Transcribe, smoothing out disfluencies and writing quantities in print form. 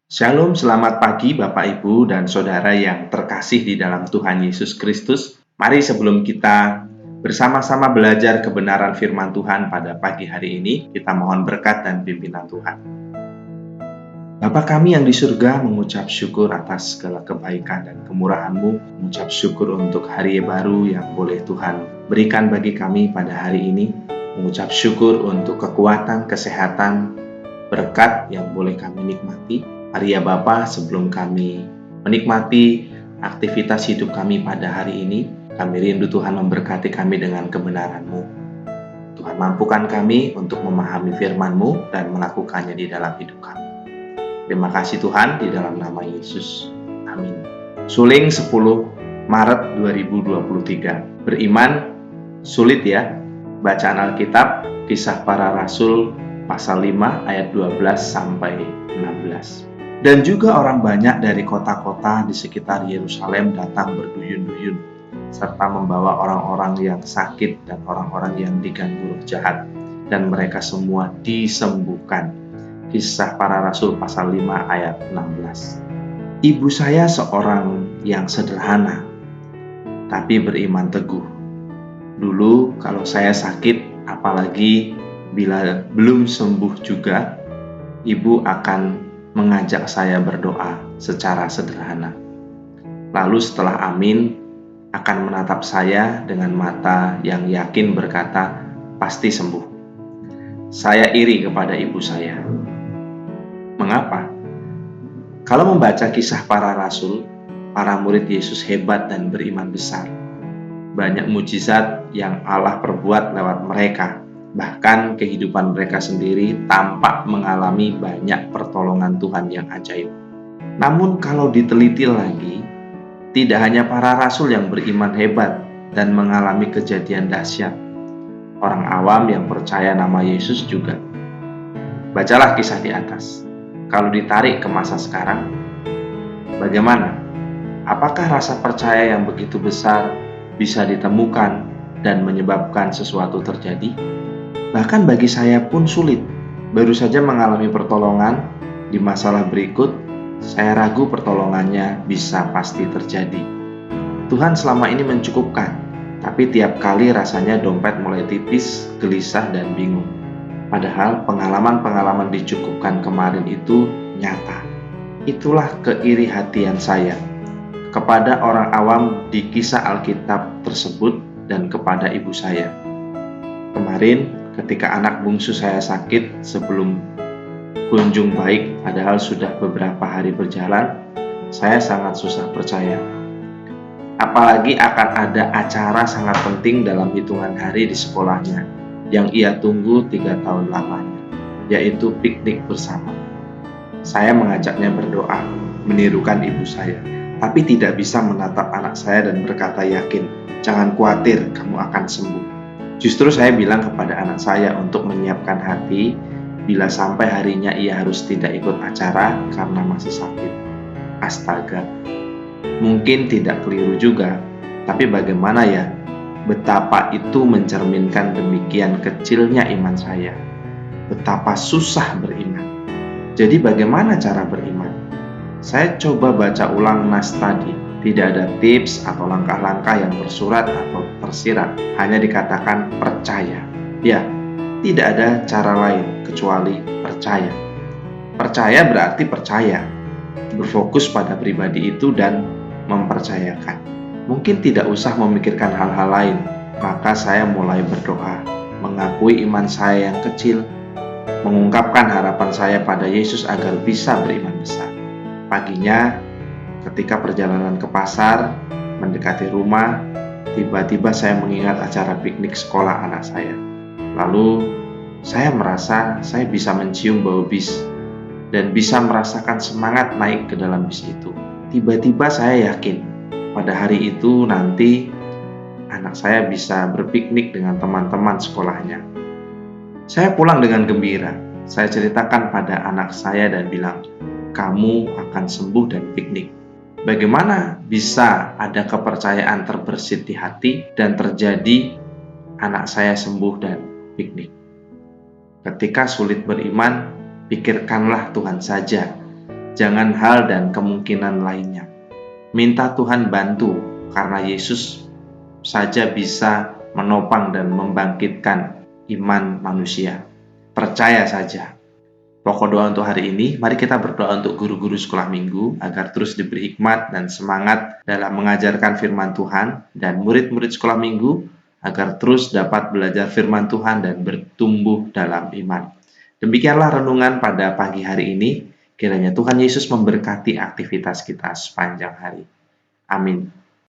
Shalom, selamat pagi Bapak Ibu dan Saudara yang terkasih di dalam Tuhan Yesus Kristus. Mari sebelum kita bersama-sama belajar kebenaran firman Tuhan pada pagi hari ini, kita mohon berkat dan pimpinan Tuhan. Bapa kami yang di surga, mengucap syukur atas segala kebaikan dan kemurahan-Mu, mengucap syukur untuk hari baru yang boleh Tuhan berikan bagi kami pada hari ini, mengucap syukur untuk kekuatan, kesehatan, berkat yang boleh kami nikmati. Mari ya Bapa, sebelum kami menikmati aktivitas hidup kami pada hari ini, kami rindu Tuhan memberkati kami dengan kebenaran-Mu. Tuhan mampukan kami untuk memahami firman-Mu dan melakukannya di dalam hidup kami. Terima kasih Tuhan, di dalam nama Yesus. Amin. Suling 10 Maret 2023. Beriman sulit ya. Bacaan Alkitab, Kisah Para Rasul pasal 5 ayat 12 sampai 16. Dan juga orang banyak dari kota-kota di sekitar Yerusalem datang berduyun-duyun, serta membawa orang-orang yang sakit dan orang-orang yang diganggu roh jahat, dan mereka semua disembuhkan. Kisah Para Rasul pasal 5 ayat 16. Ibu saya seorang yang sederhana, tapi beriman teguh. Dulu kalau saya sakit, apalagi bila belum sembuh juga, ibu akan mengajak saya berdoa secara sederhana. Lalu setelah amin, akan menatap saya dengan mata yang yakin berkata, pasti sembuh. Saya iri kepada ibu saya. Mengapa? Kalau membaca kisah para rasul, para murid Yesus hebat dan beriman besar. Banyak mujizat yang Allah perbuat lewat mereka. Bahkan kehidupan mereka sendiri tampak mengalami banyak pertolongan Tuhan yang ajaib. Namun kalau diteliti lagi, tidak hanya para rasul yang beriman hebat dan mengalami kejadian dahsyat. Orang awam yang percaya nama Yesus juga. Bacalah kisah di atas. Kalau ditarik ke masa sekarang, bagaimana? Apakah rasa percaya yang begitu besar bisa ditemukan dan menyebabkan sesuatu terjadi? Bahkan bagi saya pun sulit. Baru saja mengalami pertolongan, di masalah berikut, saya ragu pertolongannya bisa pasti terjadi. Tuhan selama ini mencukupkan, tapi tiap kali rasanya dompet mulai tipis, gelisah, dan bingung. Padahal pengalaman-pengalaman dicukupkan kemarin itu nyata. Itulah keiri hatian saya kepada orang awam di kisah Alkitab tersebut dan kepada ibu saya. Kemarin ketika anak bungsu saya sakit sebelum kunjung baik, padahal sudah beberapa hari berjalan, saya sangat susah percaya. Apalagi akan ada acara sangat penting dalam hitungan hari di sekolahnya yang ia tunggu 3 tahun lamanya, yaitu piknik bersama. Saya mengajaknya berdoa, menirukan ibu saya, tapi tidak bisa menatap anak saya dan berkata yakin, jangan khawatir, kamu akan sembuh. Justru saya bilang kepada anak saya untuk menyiapkan hati bila sampai harinya ia harus tidak ikut acara karena masih sakit. Astaga, mungkin tidak keliru juga, tapi bagaimana ya? Betapa itu mencerminkan demikian kecilnya iman saya. Betapa susah beriman. Jadi bagaimana cara beriman? Saya coba baca ulang nas tadi. Tidak ada tips atau langkah-langkah yang tersurat atau tersirat. Hanya dikatakan percaya. Ya, tidak ada cara lain kecuali percaya. Percaya berarti percaya. Berfokus pada pribadi itu dan mempercayakan. Mungkin tidak usah memikirkan hal-hal lain, maka saya mulai berdoa, mengakui iman saya yang kecil, mengungkapkan harapan saya pada Yesus agar bisa beriman besar. Paginya, ketika perjalanan ke pasar, mendekati rumah, tiba-tiba saya mengingat acara piknik sekolah anak saya. Lalu, saya merasa saya bisa mencium bau bis dan bisa merasakan semangat naik ke dalam bis itu. Tiba-tiba saya yakin, pada hari itu nanti anak saya bisa berpiknik dengan teman-teman sekolahnya. Saya pulang dengan gembira. Saya ceritakan pada anak saya dan bilang, kamu akan sembuh dan piknik. Bagaimana bisa ada kepercayaan terbersit di hati dan terjadi anak saya sembuh dan piknik? Ketika sulit beriman, pikirkanlah Tuhan saja. Jangan hal dan kemungkinan lainnya. Minta Tuhan bantu, karena Yesus saja bisa menopang dan membangkitkan iman manusia. Percaya saja. Pokok doa untuk hari ini, mari kita berdoa untuk guru-guru sekolah minggu agar terus diberi hikmat dan semangat dalam mengajarkan firman Tuhan, dan murid-murid sekolah minggu agar terus dapat belajar firman Tuhan dan bertumbuh dalam iman. Demikianlah renungan pada pagi hari ini. Kiranya Tuhan Yesus memberkati aktivitas kita sepanjang hari. Amin.